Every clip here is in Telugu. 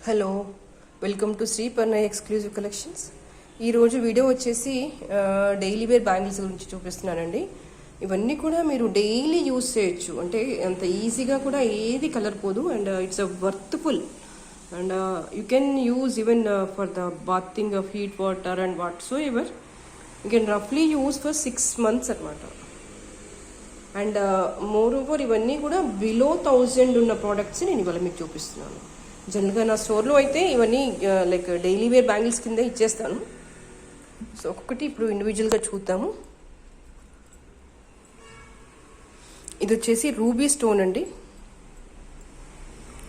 Hello, welcome to Shri Parnay exclusive collections. ఈరోజు వీడియో వచ్చేసి డైలీ వేర్ బ్యాంగిల్స్ గురించి చూపిస్తున్నానండి. ఇవన్నీ కూడా మీరు డైలీ యూస్ చేయొచ్చు, అంటే అంత ఈజీగా కూడా ఏది కలర్ పోదు. And it's a worthful and you can use even for the bathing of heat water and what so ever you can రఫ్లీ యూజ్ ఫర్ 6 months అనమాట. అండ్ మోర్ ఓవర్ ఇవన్నీ కూడా బిలో 1000 ఉన్న ప్రోడక్ట్స్ నేను ఇవాళ మీకు చూపిస్తున్నాను. జనరల్గా నా స్టోర్లో అయితే ఇవన్నీ లైక్ డైలీ వేర్ బ్యాంగిల్స్ కింద ఇచ్చేస్తాను. సో ఒక్కొక్కటి ఇప్పుడు ఇండివిజువల్గా చూద్దాము. ఇది వచ్చేసి రూబీ స్టోన్ అండి.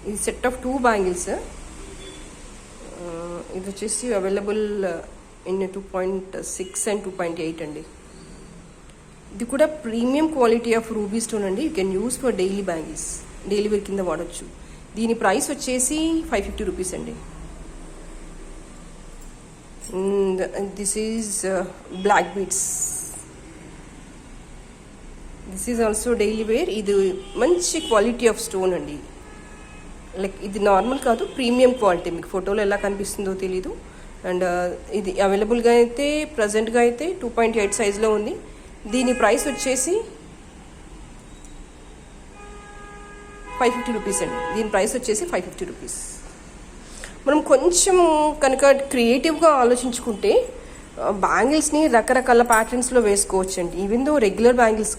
ఇది సెట్ ఆఫ్ 2 బ్యాంగిల్స్. ఇది వచ్చేసి అవైలబుల్ ఇన్ 2.6 and 2.8 అండి. ఇది కూడా premium quality of ruby stone అండి. You can use for daily bangles, daily wear కింద వాడచ్చు. దీని ప్రైస్ వచ్చేసి 550 రూపీస్ అండి. This is black beads. This is also daily wear. ఇది మంచి క్వాలిటీ ఆఫ్ స్టోన్ అండి. లైక్ ఇది నార్మల్ కాదు, ప్రీమియం క్వాలిటీ. మీకు ఫోటోలో ఎలా కనిపిస్తుందో తెలీదు. అండ్ ఇది అవైలబుల్గా అయితే ప్రజెంట్గా అయితే 2.8 సైజ్లో ఉంది. దీని ప్రైస్ వచ్చేసి 550 రూపీస్ అండి. దీని ప్రైస్ వచ్చేసి 550 రూపీస్. మనం కొంచెం కనుక క్రియేటివ్గా ఆలోచించుకుంటే బ్యాంగిల్స్ని రకరకాల ప్యాటర్న్స్లో వేసుకోవచ్చు అండి. ఈవెన్ దో రెగ్యులర్ బ్యాంగిల్స్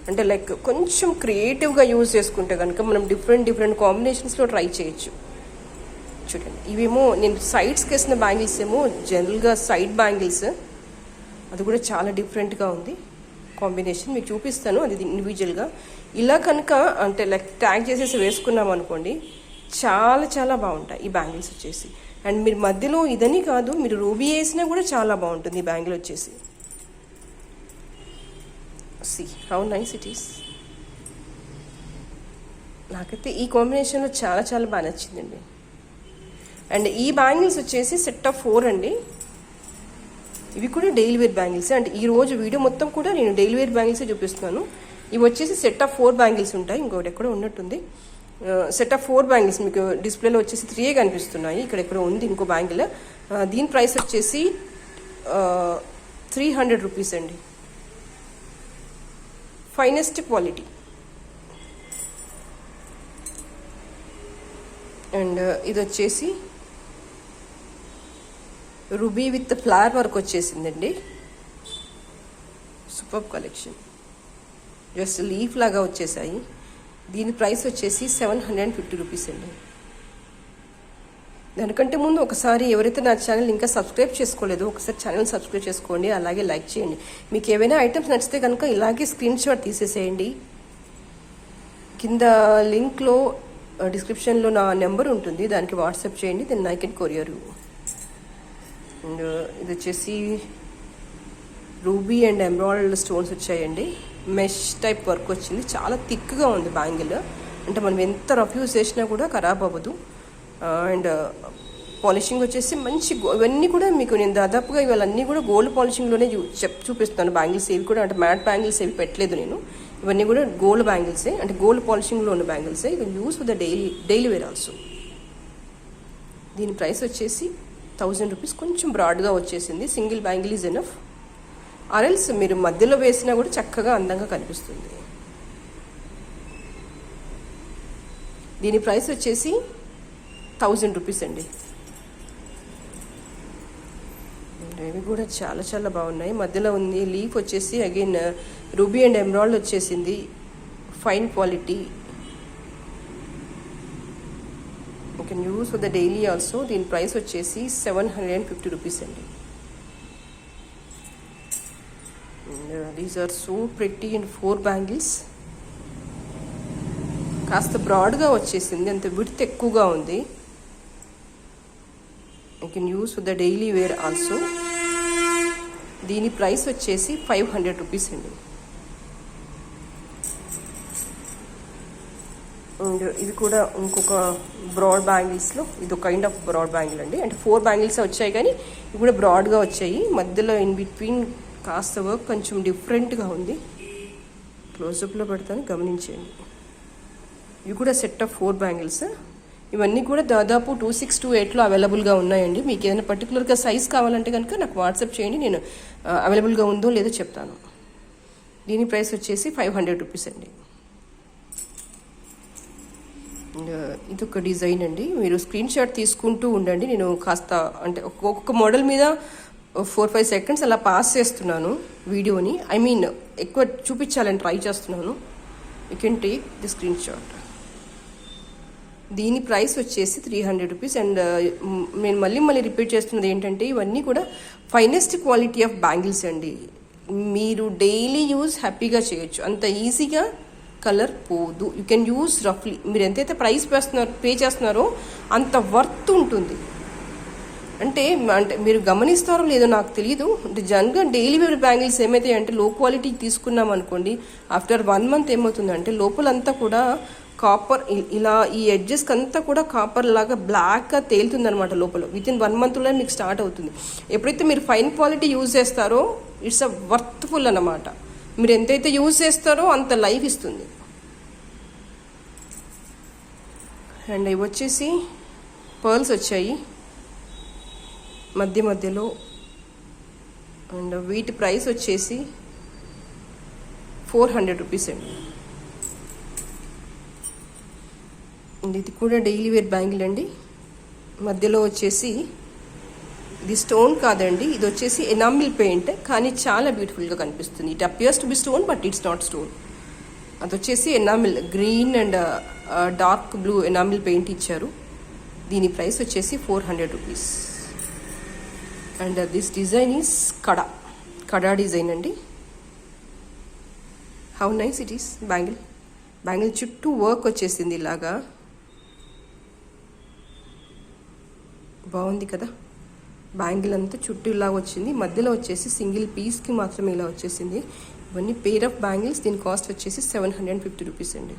అంటే లైక్ కొంచెం క్రియేటివ్గా యూజ్ చేసుకుంటే కనుక మనం డిఫరెంట్ కాంబినేషన్స్లో ట్రై చేయొచ్చు. చూడండి, ఇవేమో నేను సైడ్స్కి వేసిన బ్యాంగిల్స్ ఏమో జనరల్గా సైడ్ బ్యాంగిల్స్. అది కూడా చాలా డిఫరెంట్గా ఉంది కాంబినేషన్. మీకు చూపిస్తాను అది ఇండివిజువల్గా. ఇలా కనుక అంటే లైక్ ట్యాగ్ చేసేసి వేసుకున్నాం అనుకోండి, చాలా బాగుంటాయి ఈ బ్యాంగిల్స్ వచ్చేసి. అండ్ మీరు మధ్యలో ఇదని కాదు, మీరు రూబీ వేసినా కూడా చాలా బాగుంటుంది ఈ బ్యాంగిల్ వచ్చేసి. See how nice it is. నాకైతే ఈ కాంబినేషన్లో చాలా బాగా నచ్చిందండి. అండ్ ఈ బ్యాంగిల్స్ వచ్చేసి సెట్ ఆఫ్ 4 అండి. ఇవి కూడా డైలీ వేర్ బ్యాంగిల్స్. అండ్ ఈ రోజు వీడియో మొత్తం కూడా నేను డైలీ వేర్ బ్యాంగిల్సే చూపిస్తున్నాను. ఇవి వచ్చేసి సెట్ ఆఫ్ 4 బ్యాంగిల్స్ ఉంటాయి. ఇంకోటి ఎక్కడో ఉన్నట్టుంది. సెట్ ఆఫ్ 4 బ్యాంగిల్స్ మీకు డిస్ప్లేలో వచ్చేసి 3 కనిపిస్తున్నాయి. ఇక్కడ ఎక్కడో ఉంది ఇంకో బ్యాంగిల్. దీని ప్రైస్ వచ్చేసి 300 రూపీస్ అండి. Finest quality. అండ్ ఇది వచ్చేసి రూబీ విత్ ఫ్లవర్ వర్క్ వచ్చేసిందండి. Super collection. జస్ట్ లీఫ్ లాగా వచ్చేసాయి. దీని ప్రైస్ వచ్చేసి 750 రూపీస్ అండి. దానికంటే ముందు ఒకసారి ఎవరైతే నా ఛానల్ ఇంకా సబ్స్క్రైబ్ చేసుకోలేదో ఒకసారి ఛానల్ సబ్స్క్రైబ్ చేసుకోండి, అలాగే లైక్ చేయండి. మీకు ఏవైనా ఐటమ్స్ నచ్చితే కనుక ఇలాగే స్క్రీన్ షాట్ తీసేసేయండి. కింద లింక్లో డిస్క్రిప్షన్లో నా నెంబర్ ఉంటుంది, దానికి వాట్సాప్ చేయండి. Then I can courier you. And ఇది వచ్చేసి రూబీ అండ్ ఎమరాల్డ్ స్టోన్స్ వచ్చాయండి. మెష్ టైప్ వర్క్ వచ్చింది. చాలా థిక్గా ఉంది బ్యాంగిల్. అంటే మనం ఎంత రఫ్ యూజ్ చేసినా కూడా ఖరాబ్ అవ్వదు. అండ్ పాలిషింగ్ వచ్చేసి మంచి ఇవన్నీ కూడా మీకు నేను దాదాపుగా ఇవన్నీ కూడా గోల్డ్ పాలిషింగ్లోనే చూపిస్తాను. బ్యాంగిల్స్ ఏవి కూడా అంటే మ్యాట్ బ్యాంగిల్స్ ఏవి పెట్టలేదు నేను. ఇవన్నీ కూడా గోల్డ్ బ్యాంగిల్సే, అంటే గోల్డ్ పాలిషింగ్లో ఉన్న బ్యాంగిల్సే. You can use for the daily wear also. దీని ప్రైస్ వచ్చేసి 1000 రూపీస్. కొంచెం బ్రాడ్గా వచ్చేసింది. Single bangle is enough. ఆరెల్స్ మీరు మధ్యలో వేసినా కూడా చక్కగా అందంగా కనిపిస్తుంది. దీని ప్రైస్ వచ్చేసి 1000 రూపీస్ అండి. ఇవి కూడా చాలా బాగున్నాయి. మధ్యలో ఉంది లీఫ్ వచ్చేసి అగైన్ రూబీ అండ్ ఎమరాల్డ్ వచ్చేసింది. Fine quality. You can use for the daily also. దీని ప్రైస్ వచ్చేసి 750 రూపీస్ అండి. These are so pretty and 4 bangles. కాస్త బ్రాడ్గా వచ్చేసింది, అంత విడ్త్ ఎక్కువగా ఉంది. You can use for the daily wear also. దీని ప్రైస్ వచ్చేసి 500 రూపీస్ అండి. అండ్ ఇది కూడా ఇంకొక బ్రాడ్ బ్యాంగిల్స్లో ఇది ఒక కైండ్ ఆఫ్ బ్రాడ్ బ్యాంగిల్ అండి. అంటే 4 బ్యాంగిల్స్ వచ్చాయి కానీ ఇవి కూడా బ్రాడ్గా వచ్చాయి. మధ్యలో ఇన్ బిట్వీన్ కాస్త వర్క్ కొంచెం డిఫరెంట్గా ఉంది. క్లోజప్లో పెడతాను, గమనించండి. ఇవి కూడా సెట్ ఆఫ్ 4 బ్యాంగిల్స్. ఇవన్నీ కూడా దాదాపు 2628లో అవైలబుల్గా ఉన్నాయండి. మీకు ఏదైనా పర్టికులర్గా సైజ్ కావాలంటే కనుక నాకు వాట్సాప్ చేయండి, నేను అవైలబుల్గా ఉందో లేదో చెప్తాను. దీని ప్రైస్ వచ్చేసి 500 రూపీస్ అండి. ఇది ఒక డిజైన్ అండి. మీరు స్క్రీన్ షాట్ తీసుకుంటూ ఉండండి. నేను కాస్త అంటే ఒక్కొక్క మోడల్ మీద 4-5 సెకండ్స్ అలా పాస్ చేస్తున్నాను వీడియోని. ఎక్కువ చూపించాలని ట్రై చేస్తున్నాను. You can take the screen shot. దీని ప్రైస్ వచ్చేసి 300 రూపీస్. అండ్ నేను మళ్ళీ రిపీట్ చేస్తున్నది ఏంటంటే ఇవన్నీ కూడా ఫైనెస్ట్ క్వాలిటీ ఆఫ్ బ్యాంగిల్స్ అండి. మీరు డైలీ యూజ్ హ్యాపీగా చేయొచ్చు, అంత ఈజీగా కలర్ పోదు. యూ కెన్ యూజ్ రఫ్లీ. మీరు ఎంతైతే ప్రైస్ పే చేస్తున్నారో అంత వర్త్ ఉంటుంది. అంటే మీరు గమనిస్తారో లేదో నాకు తెలియదు. అంటే జనరల్గా డైలీ వేర్ బ్యాంగిల్స్ ఏమైతే అంటే లో క్వాలిటీ తీసుకున్నాం అనుకోండి, ఆఫ్టర్ 1 మంత్ ఏమవుతుందంటే లోపలంతా కూడా కాపర్, ఇలా ఈ ఎడ్జెస్కి అంతా కూడా కాపర్ లాగా బ్లాక్గా తేలుతుందనమాట లోపల. వితిన్ 1 మంత్లో మీకు స్టార్ట్ అవుతుంది. ఎప్పుడైతే మీరు ఫైన్ క్వాలిటీ యూజ్ చేస్తారో ఇట్స్ అ వర్త్ఫుల్ అన్నమాట. మీరు ఎంతైతే యూజ్ చేస్తారో అంత లైఫ్ ఇస్తుంది. అండ్ ఇవి వచ్చేసి పర్ల్స్ వచ్చాయి మధ్యలో. అండ్ వీటి ప్రైస్ వచ్చేసి 400 రూపీస్ అండి. అండ్ ఇది కూడా డైలీ వేర్ బ్యాంగిల్ అండి. మధ్యలో వచ్చేసి ఇది స్టోన్ కాదండి, ఇది వచ్చేసి ఎనామిల్ పెయింట్, కానీ చాలా బ్యూటిఫుల్గా కనిపిస్తుంది. It appears to be stone but it's not stone. అది వచ్చేసి enamel green and dark blue enamel paint ఇచ్చారు. దీని ప్రైస్ వచ్చేసి 400 rupees. And this design is kada design అండి. How nice it is. Bangle చుట్టూ వర్క్ వచ్చేసింది ఇలాగా, బాగుంది కదా. బ్యాంగిల్ అంతా చుట్టూ ఇలా వచ్చింది, మధ్యలో వచ్చేసి సింగిల్ పీస్కి మాత్రమే ఇలా వచ్చేసింది. ఇవన్నీ పేర్ ఆఫ్ బ్యాంగిల్స్. దీని కాస్ట్ వచ్చేసి 750 రూపీస్ అండి.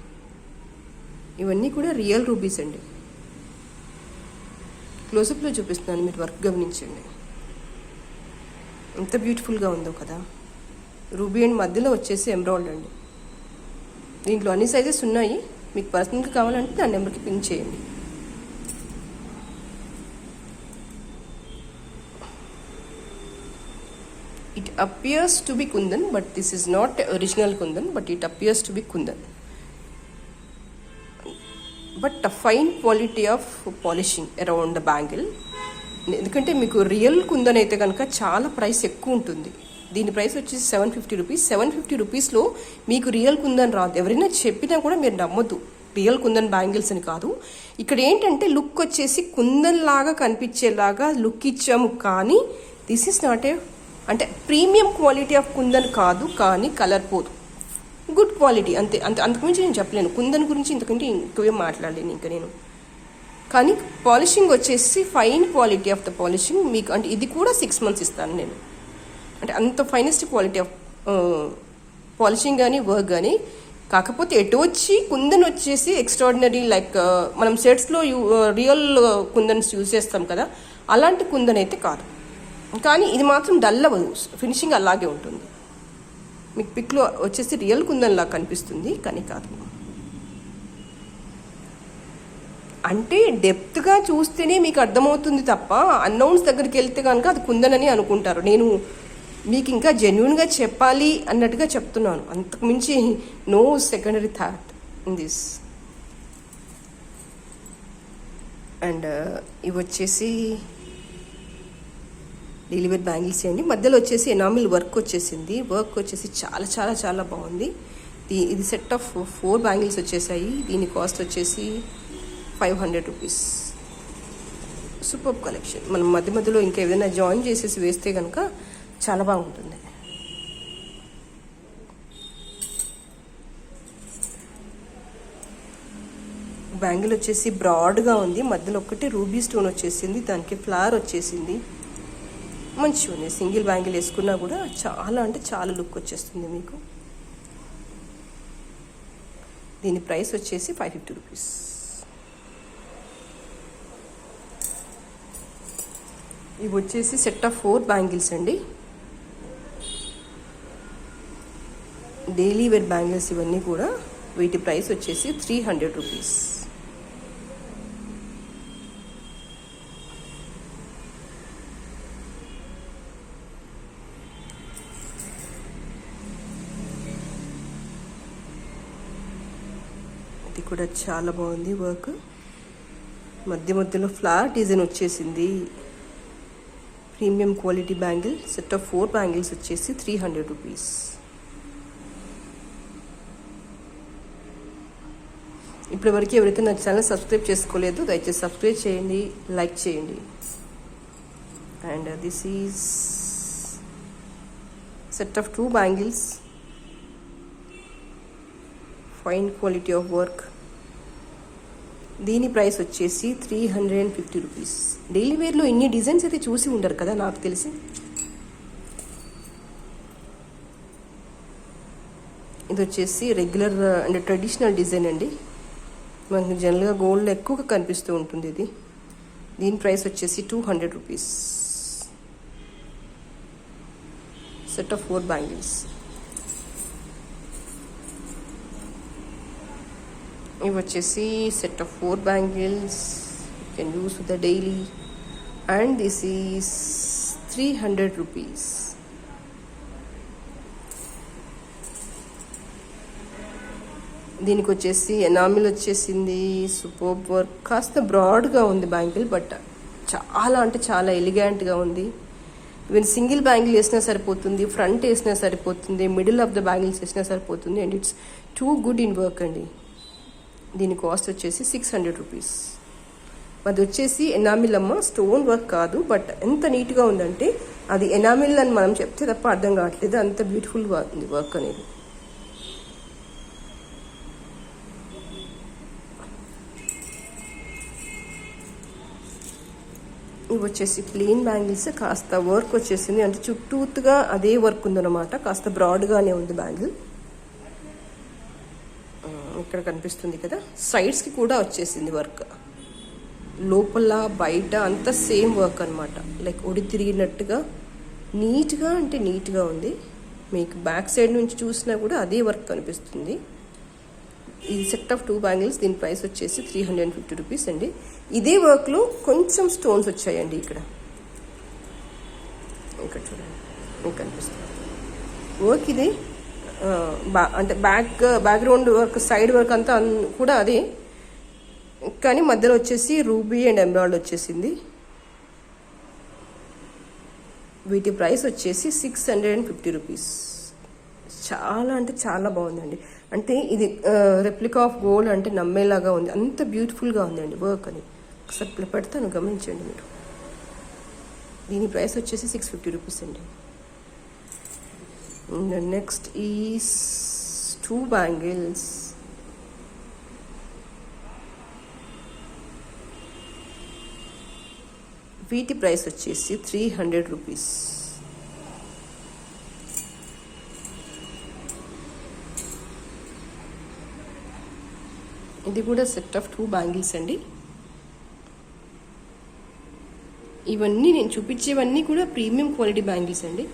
ఇవన్నీ కూడా రియల్ రూబీస్ అండి. క్లోజప్లో చూపిస్తున్నాను, మీరు వర్క్ గమనించండి ఎంత బ్యూటిఫుల్గా ఉందో కదా. రూబీ అండ్ మధ్యలో వచ్చేసి ఎమరాల్డ్ అండి. దీంట్లో అన్ని సైజెస్ ఉన్నాయి. మీకు పర్సనల్గా కావాలంటే నా నెంబర్కి పింక్ చేయండి. It appears to be kundan, but this is not original kundan, but it appears to be kundan. But a fine quality of polishing around the bangle. ఎందుకంటే మీకు రియల్ కుందన్ అయితే కనుక చాలా ప్రైస్ ఎక్కువ ఉంటుంది. దీని ప్రైస్ వచ్చేసి 750 రూపీస్. 750 రూపీస్లో మీకు రియల్ కుందన్ రాదు. ఎవరైనా చెప్పినా కూడా మీరు నమ్మొద్దు, రియల్ కుందన్ బ్యాంగిల్స్ అని కాదు. ఇక్కడ ఏంటంటే లుక్ వచ్చేసి కుందన్ లాగా కనిపించేలాగా లుక్ ఇచ్చాము, కానీ దిస్ ఈస్ నాట్ అంటే ప్రీమియం క్వాలిటీ ఆఫ్ కుందన్ కాదు, కానీ కలర్ పోదు. గుడ్ క్వాలిటీ అంతే. అంతకుమించి నేను చెప్పలేను. కుందన్ గురించి ఇంతకంటే ఇంకేం మాట్లాడలేను ఇంకా నేను. కానీ పాలిషింగ్ వచ్చేసి fine quality of the polishing మీకు. అంటే ఇది కూడా 6 మంత్స్ ఇస్తాను నేను. అంటే అంత ఫైనెస్ట్ క్వాలిటీ ఆఫ్ పాలిషింగ్ కానీ వర్క్ కానీ. కాకపోతే ఎటు వచ్చి కుందన్ వచ్చేసి ఎక్స్ట్రాడినరీ, లైక్ మనం సెట్స్లో రియల్ కుందన్స్ యూజ్ చేస్తాం కదా, అలాంటి కుందన్ అయితే కాదు. కానీ ఇది మాత్రం డల్ అవ్వదు, ఫినిషింగ్ అలాగే ఉంటుంది. మీకు పిక్లో వచ్చేసి రియల్ కుందన్ లాగా కనిపిస్తుంది, కానీ కాదు. అంటే డెప్త్గా చూస్తేనే మీకు అర్థమవుతుంది తప్ప అన్నౌన్స్ దగ్గరికి వెళ్తే కనుక అది కుందన్ అని అనుకుంటారు. నేను మీకు ఇంకా జెన్యున్గా చెప్పాలి అన్నట్టుగా చెప్తున్నాను, అంతకుమించి no secondary thought in this. And ఇవి వచ్చేసి డెలివరీ బ్యాంగిల్స్ అండి. మధ్యలో వచ్చేసి ఎనామిల్ వర్క్ వచ్చేసింది. వర్క్ వచ్చేసి చాలా చాలా చాలా బాగుంది. ఇది సెట్ ఆఫ్ 4 బ్యాంగిల్స్ వచ్చేసాయి. దీని కాస్ట్ వచ్చేసి 500 రూపీస్. Super collection. మనం మధ్యలో ఇంకా ఏదైనా జాయిన్ చేసేసి వేస్తే కనుక చాలా బాగుంటుంది. బ్యాంగిల్ వచ్చేసి బ్రాడ్గా ఉంది. మధ్యలో ఒకటి రూబీ స్టోన్ వచ్చేసింది, దానికి ఫ్లవర్ వచ్చేసింది. మంచిగా ఉంది. సింగిల్ బ్యాంగిల్ వేసుకున్నా కూడా చాలా అంటే చాలా లుక్ వచ్చేస్తుంది మీకు. దీని ప్రైస్ వచ్చేసి 550 రూపీస్. ఇవి వచ్చేసి సెట్ ఆఫ్ 4 బ్యాంగిల్స్ అండి. డైలీ వేర్ బ్యాంగిల్స్ ఇవన్నీ కూడా. వీటి ప్రైస్ వచ్చేసి 300 రూపీస్. కూడా చాలా బాగుంది వర్క్. మధ్య మధ్యలో ఫ్లవర్ డిజైన్ వచ్చేసింది. Premium quality bangle. Set of 4 bangles వచ్చేసి 300 రూపీస్. ఇప్పటి వరకు ఎవరైతే నా ఛానల్ సబ్స్క్రైబ్ చేసుకోలేదు దయచేసి సబ్స్క్రైబ్ చేయండి, లైక్ చేయండి. And this is set of 2 bangles. Fine quality of work. దీని ప్రైస్ వచ్చేసి 350 రూపీస్. డైలీ వేర్లో ఇన్ని డిజైన్స్ అయితే చూసి ఉండరు కదా నాకు తెలిసి. ఇది వచ్చేసి రెగ్యులర్ అండ్ ట్రెడిషనల్ డిజైన్ అండి. మనకి జనరల్గా గోల్డ్ ఎక్కువగా కనిపిస్తూ ఉంటుంది ఇది. దీని ప్రైస్ వచ్చేసి 200 రూపీస్. Set of 4 bangles. ఇవి వచ్చేసి set of 4 bangles. You can use the daily. And this is 300 rupees. దీనికి వచ్చేసి ఎనామిల్ వచ్చేసింది. Super work. కాస్త బ్రాడ్గా ఉంది బ్యాంగిల్, బట్ చాలా అంటే చాలా ఎలిగెంట్గా ఉంది. ఈవెన్ సింగిల్ బ్యాంగిల్ వేసినా సరిపోతుంది, ఫ్రంట్ వేసినా సరిపోతుంది, మిడిల్ ఆఫ్ ద బ్యాంగిల్స్ వేసినా సరిపోతుంది. And it's too good in work అండి. దీని కాస్ట్ వచ్చేసి 600 రూపీస్. అది వచ్చేసి ఎనామిల్ అమ్మ, స్టోన్ వర్క్ కాదు. బట్ ఎంత నీట్గా ఉందంటే అది ఎనామిల్ అని మనం చెప్తే తప్ప అర్థం కావట్లేదు, అంత బ్యూటిఫుల్గా ఉంది వర్క్ అనేది. ఇవి వచ్చేసి ప్లెయిన్ బ్యాంగిల్స్. కాస్త వర్క్ వచ్చేసింది, అంటే చుట్టూతుగా అదే వర్క్ ఉందన్నమాట. కాస్త బ్రాడ్గానే ఉంది బ్యాంగిల్. ఇక్కడ కనిపిస్తుంది కదా, సైడ్స్కి కూడా వచ్చేసింది వర్క్. లోపల బయట అంతా సేమ్ వర్క్ అనమాట. లైక్ ఒడి తిరిగినట్టుగా నీట్గా అంటే నీట్గా ఉంది. మీకు బ్యాక్ సైడ్ నుంచి చూసినా కూడా అదే వర్క్ కనిపిస్తుంది. ఇది సెట్ ఆఫ్ 2 బ్యాంగిల్స్. దీని ప్రైస్ వచ్చేసి 350 రూపీస్ అండి. ఇదే వర్క్లో కొంచెం స్టోన్స్ వచ్చాయండి ఇక్కడ. ఇక్కడ చూడండి మీకు కనిపిస్తుంది వర్క్. ఇది అంటే బ్యాక్గ్రౌండ్ వర్క్, సైడ్ వర్క్ అంతా కూడా అదే, కానీ మధ్యలో వచ్చేసి రూబీ అండ్ ఎమరాల్డ్ వచ్చేసింది. వీటి ప్రైస్ వచ్చేసి 650 రూపీస్. చాలా అంటే చాలా బాగుందండి. అంటే ఇది రెప్లికా ఆఫ్ గోల్డ్ అంటే నమ్మేలాగా ఉంది, అంత బ్యూటిఫుల్గా ఉందండి వర్క్ అని. ఒకసారి పెడతాను గమనించండి మీరు. దీని ప్రైస్ వచ్చేసి 650 రూపీస్ అండి. Next is 2 bangles. వీటి ప్రైస్ వచ్చేసి 300 రూపీస్. ఇది కూడా సెట్ ఆఫ్ 2 బ్యాంగిల్స్ అండి. ఇవన్నీ నేను చూపించేవన్నీ కూడా ప్రీమియం క్వాలిటీ బ్యాంగిల్స్ అండి.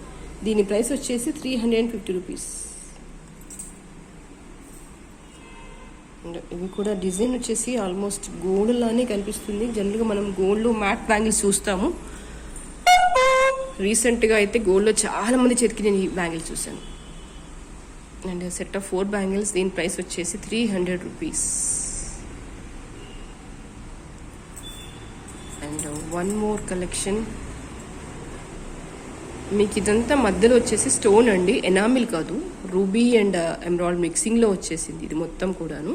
దీని ప్రైస్ వచ్చేసి 350 రూపీస్. ఇవి కూడా డిజైన్ వచ్చేసి ఆల్మోస్ట్ గోల్డ్ లానే కనిపిస్తుంది. జనరల్గా మనం గోల్డ్లో మ్యాట్ బ్యాంగిల్స్ చూస్తాము. రీసెంట్గా అయితే గోల్డ్లో చాలా మంది చేతికి నేను ఈ బ్యాంగిల్స్ చూసాను. And set of 4 bangles. దీని ప్రైస్ వచ్చేసి 300 rupees. And one more collection. మీకు ఇదంతా మధ్యలో వచ్చేసి స్టోన్ అండి, ఎనామిల్ కాదు. రూబీ అండ్ ఎమరాల్డ్ మిక్సింగ్లో వచ్చేసింది ఇది మొత్తం కూడాను.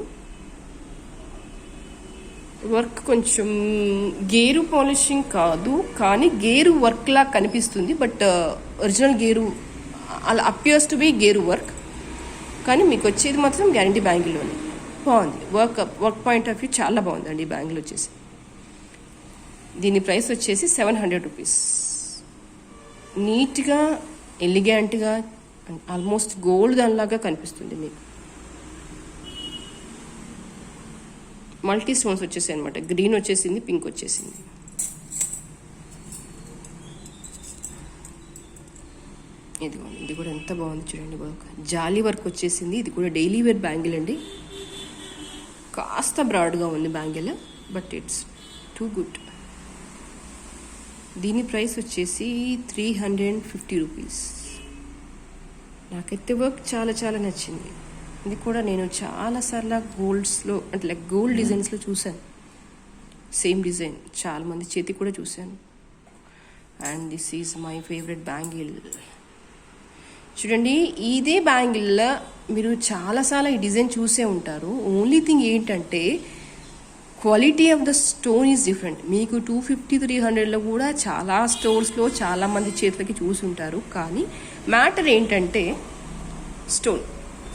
వర్క్ కొంచెం గేరు పాలిషింగ్ కాదు, కానీ గేరు వర్క్ లా కనిపిస్తుంది. బట్ ఒరిజినల్ గేరు అలా appears to be gear work, కానీ మీకు వచ్చేది మాత్రం గ్యారంటీ బ్యాంగిల్లోనే. బాగుంది వర్క్ పాయింట్ ఆఫ్ వ్యూ చాలా బాగుందండి ఈ బ్యాంగిల్ వచ్చేసి. దీని ప్రైస్ వచ్చేసి 700 రూపీస్. నీట్గా ఎలిగెంట్గా ఆల్మోస్ట్ గోల్డ్ దానిలాగా కనిపిస్తుంది మీకు. మల్టీ స్టోన్స్ వచ్చేసాయి అనమాట. గ్రీన్ వచ్చేసింది, పింక్ వచ్చేసింది. ఇది కూడా ఎంత బాగుంది చూడండి వర్క్. జాలీ వర్క్ వచ్చేసింది. ఇది కూడా డైలీ వేర్ బ్యాంగిల్ అండి. కాస్త బ్రాడ్గా ఉంది bangle, but it's too good. దీని ప్రైస్ వచ్చేసి 350 రూపీస్. నాకైతే వర్క్ చాలా చాలా నచ్చింది. ఇది కూడా నేను చాలాసార్లు గోల్డ్స్లో అంటే లైక్ గోల్డ్ డిజైన్స్లో చూశాను. సేమ్ డిజైన్ చాలామంది చేతి కూడా చూశాను. And this is my favourite bangle. చూడండి, ఇదే బ్యాంగిల్లో మీరు చాలాసార్లు ఈ డిజైన్ చూసే ఉంటారు. ఓన్లీ థింగ్ ఏంటంటే quality of the stone is different. మీకు 250-300లో కూడా చాలా స్టోర్స్లో చాలామంది చేతులకి చూసి ఉంటారు. కానీ మ్యాటర్ ఏంటంటే stone,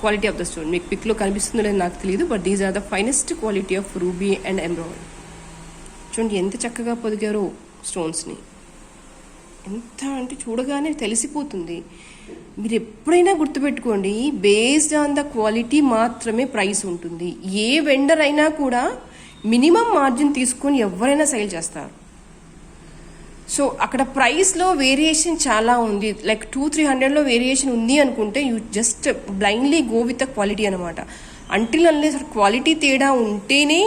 quality of the stone. మీకు పిక్లో కనిపిస్తుందో లేదో నాకు తెలియదు, but these are the finest quality of ruby and emerald. చూడండి ఎంత చక్కగా పొదిగారో స్టోన్స్ని. ఎంత అంటే చూడగానే తెలిసిపోతుంది. మీరు ఎప్పుడైనా గుర్తుపెట్టుకోండి, బేస్డ్ ఆన్ ద క్వాలిటీ మాత్రమే ప్రైస్ ఉంటుంది. ఏ వెండర్ అయినా కూడా మినిమం మార్జిన్ తీసుకొని ఎవరైనా సేల్ చేస్తారు. సో అక్కడ ప్రైస్లో వేరియేషన్ చాలా ఉంది. లైక్ 200-300లో వేరియేషన్ ఉంది అనుకుంటే you just blindly go with the quality అనమాట. అంటిల్ అన్లెస్ క్వాలిటీ తేడా ఉంటేనే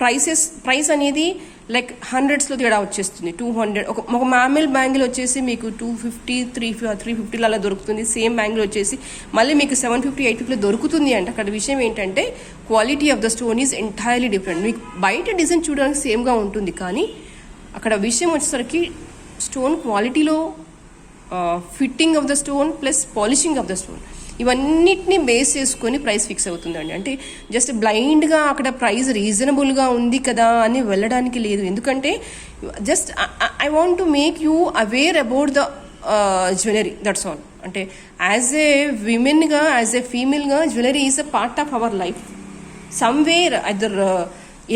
ప్రైస్ అనేది లైక్ హండ్రెడ్స్లో తేడా వచ్చేస్తుంది. 200 ఒక మామిల్ బ్యాంగిల్ వచ్చేసి మీకు 250-350 అలా దొరుకుతుంది. సేమ్ బ్యాంగిల్ వచ్చేసి మళ్ళీ మీకు 750-850లో దొరుకుతుంది. అంటే అక్కడ విషయం ఏంటంటే quality of the stone is entirely different. మీకు బయట డిజైన్ చూడడానికి సేమ్గా ఉంటుంది, కానీ అక్కడ విషయం వచ్చేసరికి స్టోన్ క్వాలిటీలో fitting of the stone plus polishing of the stone, ఇవన్నిటిని బేస్ చేసుకొని ప్రైస్ ఫిక్స్ అవుతుందండి. అంటే జస్ట్ బ్లైండ్గా అక్కడ ప్రైస్ రీజనబుల్గా ఉంది కదా అని వెళ్ళడానికి లేదు. ఎందుకంటే just I want to make you aware about the jewellery, that's all. అంటే యాజ్ ఏ విమెన్గా, యాజ్ ఏ ఫీమేల్గా jewellery is a part of our life. Somewhere other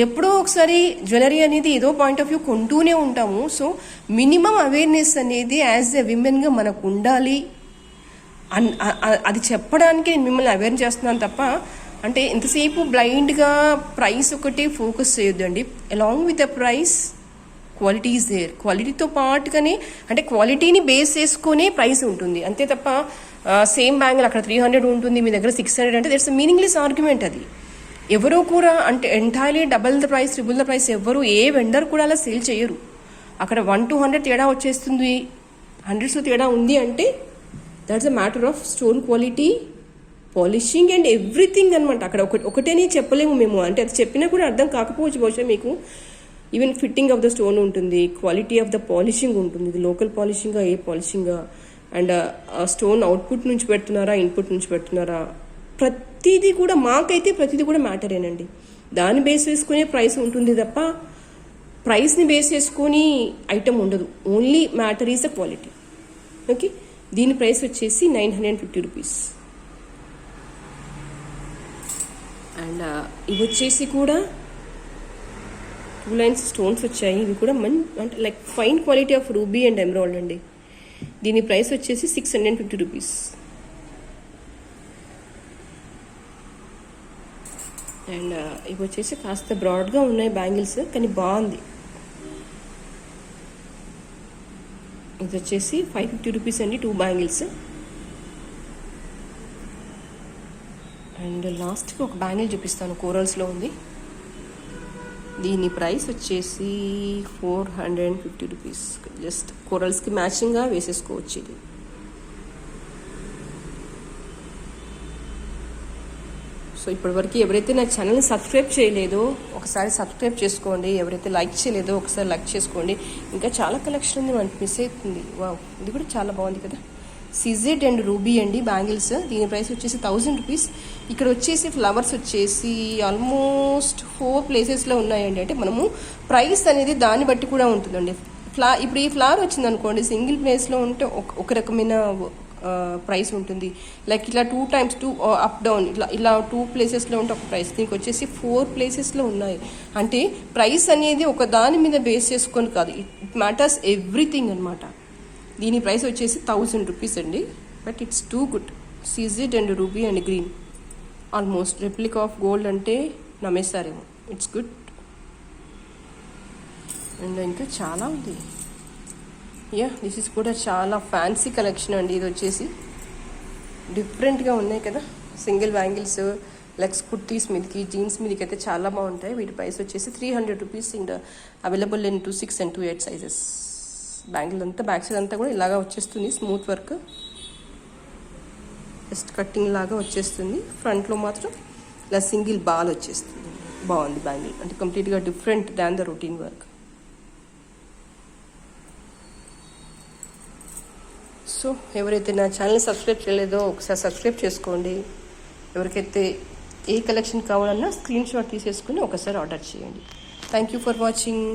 ఎప్పుడో ఒకసారి జ్యువెలరీ అనేది ఏదో పాయింట్ ఆఫ్ వ్యూ కొంటూనే ఉంటాము. సో మినిమం అవేర్నెస్ అనేది యాజ్ ఎ విమెన్గా మనకు ఉండాలి. అది చెప్పడానికి నేను మిమ్మల్ని అవేర్ చేస్తున్నాను తప్ప అంటే ఎంతసేపు బ్లైండ్గా ప్రైస్ ఒకటి ఫోకస్ చేయొద్దండి. Along with the price quality is there. క్వాలిటీతో పాటుగానే అంటే క్వాలిటీని బేస్ చేసుకునే ప్రైస్ ఉంటుంది అంతే తప్ప సేమ్ బ్యాంగిల్ అక్కడ 300 ఉంటుంది, మీ దగ్గర 600 అంటే దట్స్ మీనింగ్లెస్ ఆర్గ్యుమెంట్. అది ఎవరో కూడా అంటే entirely double the price, triple the price ఎవరు ఏ వెండర్ కూడా అలా సేల్ చేయరు. అక్కడ 100-100 తేడా వచ్చేస్తుంది, హండ్రెడ్స్లో తేడా ఉంది అంటే that's a matter of stone quality, polishing and everything అనమాట. అక్కడ ఒకటేనే చెప్పలేము మేము. అంటే అది చెప్పినా కూడా అర్థం కాకపోవచ్చు బహుశా మీకు. Even fitting of the stone ఉంటుంది, క్వాలిటీ ఆఫ్ ద పాలిషింగ్ ఉంటుంది, ఇది లోకల్ పాలిషింగా ఏ పాలిషింగా, అండ్ స్టోన్ అవుట్పుట్ నుంచి పెడుతున్నారా ఇన్పుట్ నుంచి పెడుతున్నారా, ప్రతిదీ కూడా మాకైతే ప్రతిదీ కూడా మ్యాటరేనండి. దాన్ని బేస్ చేసుకునే ప్రైస్ ఉంటుంది తప్ప ప్రైస్ని బేస్ చేసుకొని ఐటమ్ ఉండదు. Only matter is the quality. Okay, దీని ప్రైస్ వచ్చేసి 950 రూపీస్. అండ్ ఇవి వచ్చేసి కూడా 2 లైన్స్ స్టోన్స్ వచ్చాయి. ఇవి కూడా అంటే like fine quality of ruby and emerald అండి. దీని ప్రైస్ వచ్చేసి 650 రూపీస్. అండ్ ఇవి వచ్చేసి కాస్త బ్రాడ్గా ఉన్నాయి బ్యాంగిల్స్, కానీ బాగుంది. ఇది వచ్చేసి 550 రూపీస్ అండి, 2 బ్యాంగిల్స్. అండ్ లాస్ట్కి ఒక బ్యాంగిల్ చూపిస్తాను, కోరల్స్లో ఉంది. దీని ప్రైస్ వచ్చేసి 450 రూపీస్. జస్ట్ కోరల్స్కి మ్యాచింగ్గా వేసేసుకోవచ్చు. ఇది సో ఇప్పటివరకు ఎవరైతే నా ఛానల్ని సబ్స్క్రైబ్ చేయలేదో ఒకసారి సబ్స్క్రైబ్ చేసుకోండి. ఎవరైతే లైక్ చేయలేదో ఒకసారి లైక్ చేసుకోండి. ఇంకా చాలా కలెక్షన్ ఉంది, మనకి మిస్ అవుతుంది. వావ్, ఇది కూడా చాలా బాగుంది కదా. సిజెడ్ అండ్ రూబీ అండి బ్యాంగిల్స్. దీని ప్రైస్ వచ్చేసి 1000 రూపీస్. ఇక్కడ వచ్చేసి ఫ్లవర్స్ వచ్చేసి ఆల్మోస్ట్ 4 ప్లేసెస్లో ఉన్నాయండి. అంటే మనము ప్రైస్ అనేది దాన్ని బట్టి కూడా ఉంటుందండి. ఇప్పుడు ఈ ఫ్లవర్ వచ్చింది అనుకోండి, సింగిల్ ప్లేస్లో ఉంటే ఒక రకమైన ప్రైస్ ఉంటుంది. లైక్ ఇట్లా 2 times 2 అప్ డౌన్ ఇలా 2 ప్లేసెస్లో ఉంటే ఒక ప్రైస్. దీనికి వచ్చేసి 4 ప్లేసెస్లో ఉన్నాయి. అంటే ప్రైస్ అనేది ఒక దాని మీద బేస్ చేసుకొని కాదు, ఇట్ మ్యాటర్స్ ఎవ్రీథింగ్ అనమాట. దీని ప్రైస్ వచ్చేసి 1000 రూపీస్ అండి. But it's too good. సిజిడ్ and ruby and green almost replica of gold అంటే నమ్మేస్తారేమో. It's good. అండ్ ఇంకా చాలా ఉంది. దిస్ ఇస్ కూడా చాలా ఫ్యాన్సీ కలెక్షన్ అండి. ఇది వచ్చేసి డిఫరెంట్గా ఉన్నాయి కదా, సింగిల్ బ్యాంగిల్స్ లెగ్స్ కుర్తీస్ మీదకి, జీన్స్ మీదకి అయితే చాలా బాగుంటాయి. వీటి ప్రైస్ వచ్చేసి 300 rupees. And available in 2/6 and 2/8 sizes. Bangle అంతా బ్యాక్ సైడ్ అంతా కూడా ఇలాగా వచ్చేస్తుంది, స్మూత్ వర్క్. జస్ట్ కట్టింగ్ లాగా వచ్చేస్తుంది. ఫ్రంట్లో మాత్రం ఇలా సింగిల్ బాల్ వచ్చేస్తుంది. బాగుంది బ్యాంగిల్, అంటే కంప్లీట్గా different than the routine work. So ఎవరైతే నా ఛానల్ సబ్స్క్రైబ్ చేయలేదో ఒకసారి సబ్స్క్రైబ్ చేసుకోండి. ఎవరికైతే ఏ కలెక్షన్ కావాలన్నా స్క్రీన్ షాట్ తీసేసుకుని ఒకసారి ఆర్డర్ చేయండి. Thank you for watching.